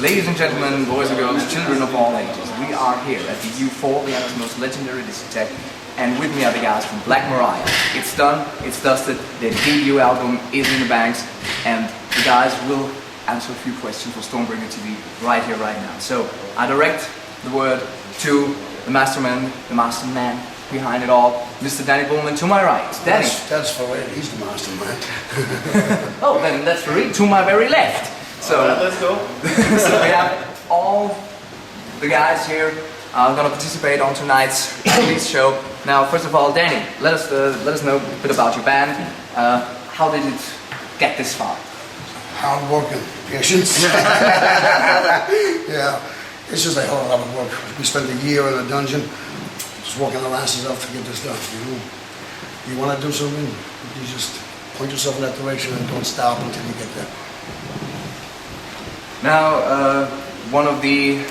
Ladies and gentlemen, boys and girls, children of all ages, we are here at the U4, Vienna's most legendary discotheque, and with me are the guys from Black Mariah. It's done, it's dusted, their debut album is in the banks, and the guys will answer a few questions for Stormbringer TV right here, right now. So I direct the word to the masterman, the master man behind it all, Mr. Danny Bullman to my right. Danny. That's for it, he's the mastermind. Oh, then that's for to my very left. So all right, let's go. So we have all the guys here going to participate on tonight's release show. Now, first of all, Danny, let us know a bit about your band. How did it get this far? Hard work and patience. Yeah, it's just a whole lot of work. We spent a year in a dungeon, just working our asses off to get this done. You want to do something, you just point yourself in that direction and don't stop until you get there. Now, one of the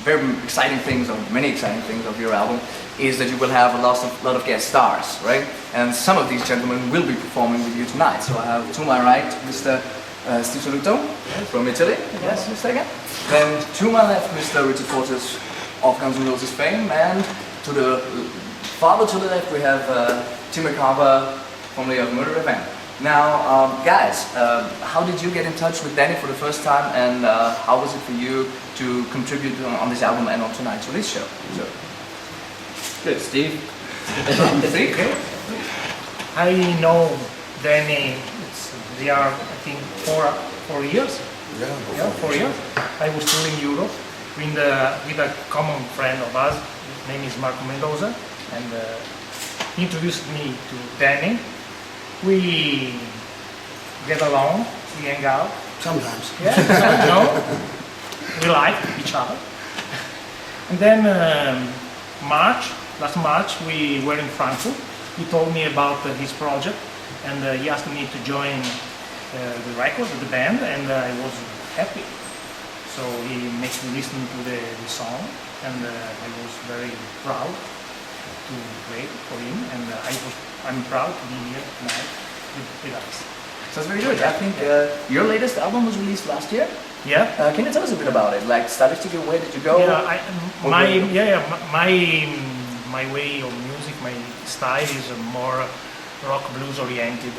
very exciting things, or many exciting things of your album, is that you will have a lot of guest stars, right? And some of these gentlemen will be performing with you tonight. So I have to my right, Mr. Steve Saluto from Italy, yes, Mr. Again. Then to my left, Mr. Richard Fortus of Guns N' Roses fame, and to the farther to the left we have Tim McCarver from the Murder Band. Now, guys, how did you get in touch with Danny for the first time, and how was it for you to contribute on this album and on tonight's release show? So. Good, Steve. Steve, okay. I know Danny. They are, I think, 4 years. Yeah, 4 years. I was touring Europe with a common friend of us. His name is Marco Mendoza, and he introduced me to Danny. We get along, we hang out. sometimes. Yeah, we like each other. And then last March, we were in Frankfurt. He told me about his project, and he asked me to join the record, the band, and I was happy. So he makes me listen to the song, and I was very proud to play for him, and I'm proud to be here tonight with us. Sounds very good. I think your latest album was released last year. Yeah. Can you tell us a bit about it? Like stylistically, where did you go? Yeah, my way of music, my style is more rock blues oriented,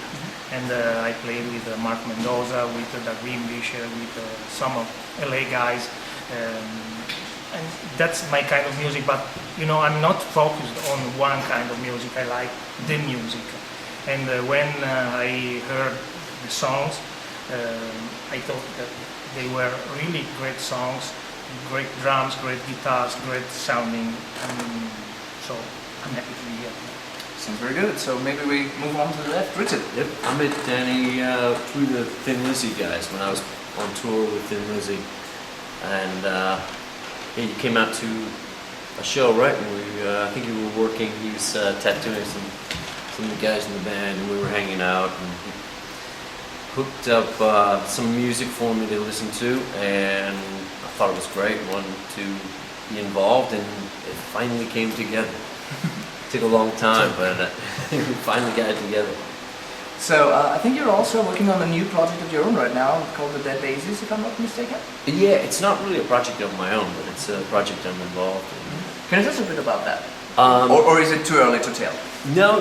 and I played with Mark Mendoza, with the Greenwich, with some of LA guys, and that's my kind of music. But I'm not focused on one kind of music. I like the music, and when I heard the songs, I thought that they were really great songs, great drums, great guitars, great sounding, so I'm happy to be here. Sounds very good. So maybe we move on to the left. Richard. Yep, I met Danny through the Thin Lizzy guys when I was on tour with Thin Lizzy, and he came out to a show, right? And I think you were working. He was tattooing some of the guys in the band, and we were hanging out. And he hooked up some music for me to listen to, and I thought it was great. Wanted to be involved, and it finally came together. Took a long time, but we finally got it together. So I think you're also working on a new project of your own right now called The Dead Daisies, if I'm not mistaken. Yeah, it's not really a project of my own, but it's a project I'm involved in. Can you tell us a bit about that? Or is it too early to tell? No.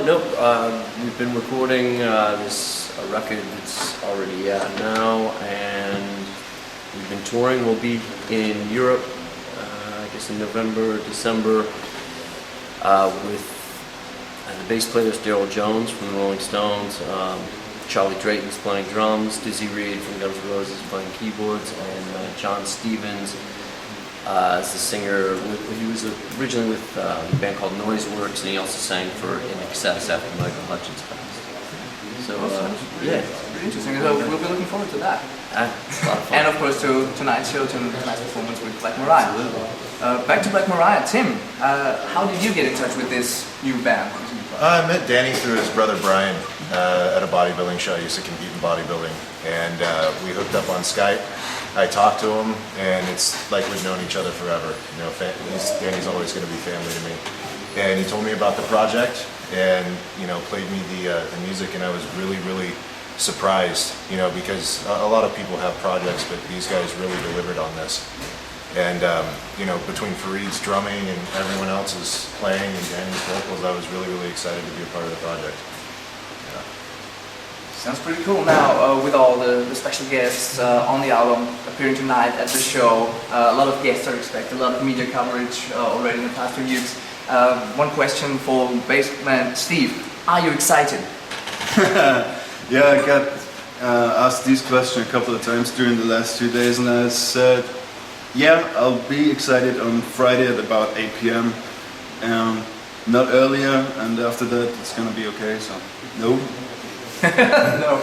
We've been recording this record that's already out now, and we've been touring. We'll be in Europe, I guess in November, December, with the bass player is Daryl Jones from the Rolling Stones, Charlie Drayton's playing drums, Dizzy Reed from Guns N' Roses playing keyboards, and John Stevens is the singer. He was originally with a band called Noiseworks, and he also sang for In Excess after Michael Hutchence passed. So yeah, pretty interesting. So we'll be looking forward to that. It's a lot of fun. And of course to tonight's show, tonight's performance with Black Mariah. Back to Black Mariah. Tim, how did you get in touch with this new band? I met Danny through his brother Brian at a bodybuilding show. I used to compete in bodybuilding, and we hooked up on Skype. I talked to him, and it's like we've known each other forever. Danny's always going to be family to me. And he told me about the project, and played me the music, and I was really surprised, because a lot of people have projects, but these guys really delivered on this. And, between Fareed's drumming and everyone else's playing and Danny's vocals, I was really, really excited to be a part of the project. Yeah. Sounds pretty cool. Now, with all the special guests on the album appearing tonight at the show, a lot of guests are expected, a lot of media coverage already in the past few weeks. One question for bassman Steve: are you excited? Yeah, I got asked this question a couple of times during the last 2 days, and I said, yeah, I'll be excited on Friday at about 8 p.m. Not earlier, and after that it's gonna be okay, so no. No.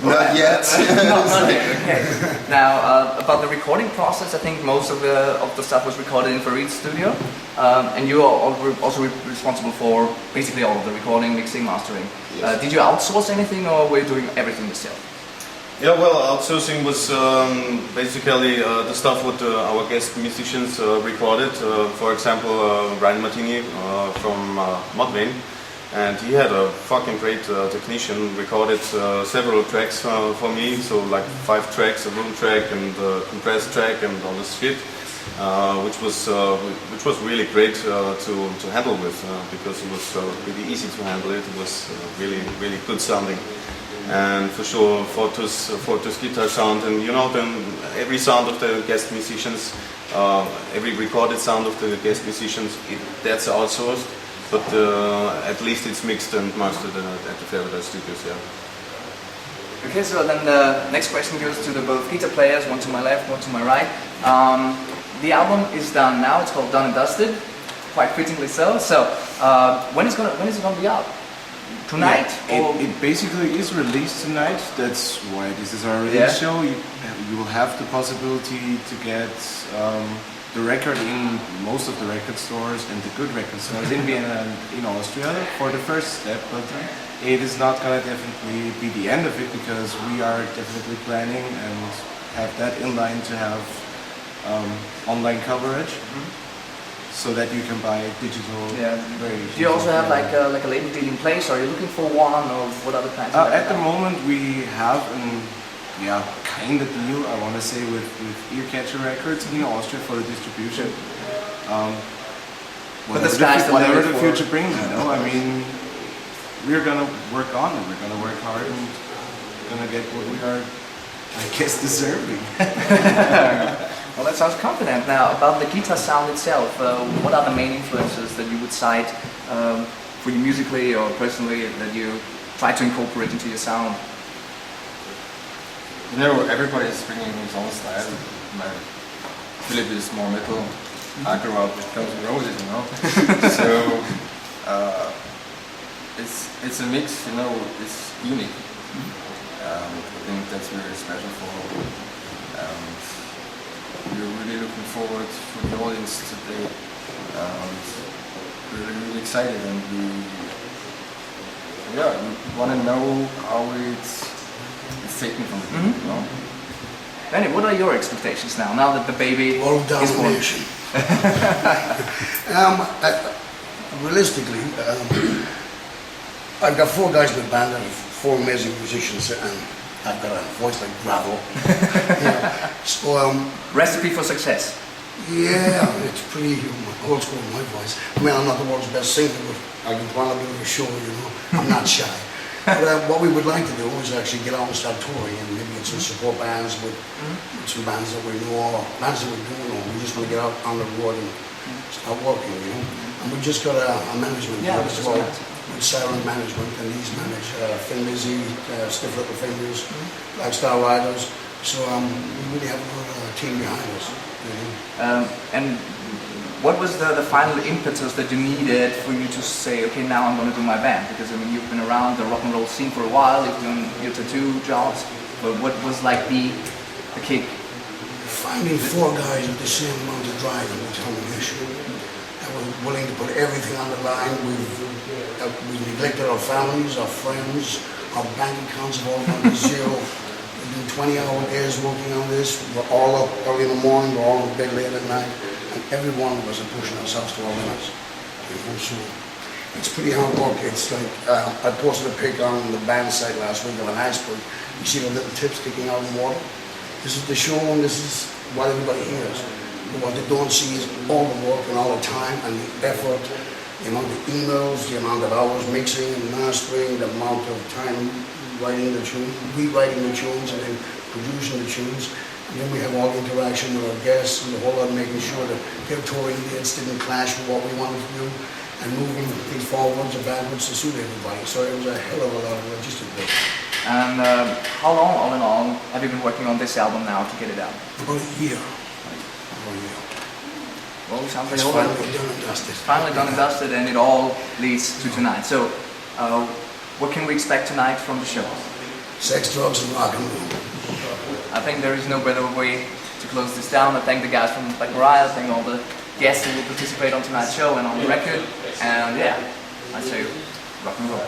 Not yet. Not yet, okay. Now, about the recording process, I think most of the stuff was recorded in Fareed's studio, and you are also responsible for basically all of the recording, mixing, mastering. Yes. Did you outsource anything, or were you doing everything yourself? Yeah, well, outsourcing was basically the stuff what our guest musicians recorded. For example, Ryan Martini from Mudvayne, and he had a fucking great technician, recorded several tracks for me, so like 5 tracks, a room track and a compressed track and all this shit, which was really great to handle with, because it was really easy to handle it. It was really good sounding. And for sure, Fortus guitar sound, and then every sound of the guest musicians, every recorded sound of the guest musicians, that's outsourced, but at least it's mixed and mastered at the Paradise Studios, yeah. Okay, so then the next question goes to the both guitar players, one to my left, one to my right. The album is done now, it's called Done and Dusted, quite fittingly so. So, when is it gonna be out? Tonight? Yeah, it basically is released tonight. That's why this is our release show. You will have the possibility to get the record in most of the record stores and the good record stores in Vienna and in Austria for the first step, but it is not going to definitely be the end of it, because we are definitely planning and have that in line to have online coverage. So that you can buy digital variations. Do you also have like a label deal in place? Are you looking for one, or what other plans? At the moment, we have kind of deal, I want to say, with Earcatcher Records in Austria for the distribution. Whatever the future brings, I mean, we're gonna work on it. We're gonna work hard and gonna get what we are, I guess, deserving. Well, that sounds confident. Now, about the guitar sound itself, what are the main influences that you would cite for you musically or personally that you try to incorporate into your sound? Everybody is bringing his own style. Philip is more metal. I grew up with Guns N' Roses, So it's a mix, it's unique. I think that's very special for. We're really looking forward for the audience today, and we're really excited, and we want to know how it's taken from the people. Benny, what are your expectations now that the baby World is born? domination. Realistically, I've got 4 guys in the band and 4 amazing musicians, and I've got a voice like gravel. So, Recipe for success. yeah, it's pretty old school, my voice. I mean, I'm not the world's best singer, but I can put on a bit of a show, I'm not shy. But what we would like to do is actually get out and start touring, and maybe get some support bands with some bands that we know, or bands that we do know. We just want to get out on the road and start working, And we just got a management group as well, with Siren Management, and these manage Finn Lizzy, Stiff Little Fingers, Black Star Riders. So we really have a good team behind us. And what was the final impetus that you needed for you to say, okay, now I'm going to do my band? Because I mean, you've been around the rock and roll scene for a while, you've done your tattoo jobs, but what was like the kick? Finding 4 guys with the same amount of drive and determination that were willing to put everything on the line. We've neglected our families, our friends, our bank accounts have all gone to zero. We've been 20-hour days working on this. We're all up early in the morning, we're all in bed late at night, and every one of us are pushing ourselves to our limits. So It's pretty hard work. It's like, I posted a pic on the band site last week of an iceberg. You see the little tips sticking out in the water? This is the show, and this is what everybody hears. But what they don't see is all the work and all the time and the effort, the amount of emails, the amount of hours mixing and mastering, the amount of time writing the tune, rewriting the tunes, and then producing the tunes. And then we have all the interaction with our guests and the whole lot of making sure that their touring dates didn't clash with what we wanted to do, and moving things forwards or backwards to suit everybody. So it was a hell of a lot of logistic work. And how long, all in all, have you been working on this album now to get it out? About a year. About a year. Well, it sounds like It's all right. finally done and dusted. Finally done and dusted, and it all leads to tonight. So, what can we expect tonight from the show? Sex, drugs, and rock and roll. I think there is no better way to close this down. I thank the guys from Black Mariah, I thank all the guests who will participate on tonight's show and on the record. And yeah, I say rock and roll.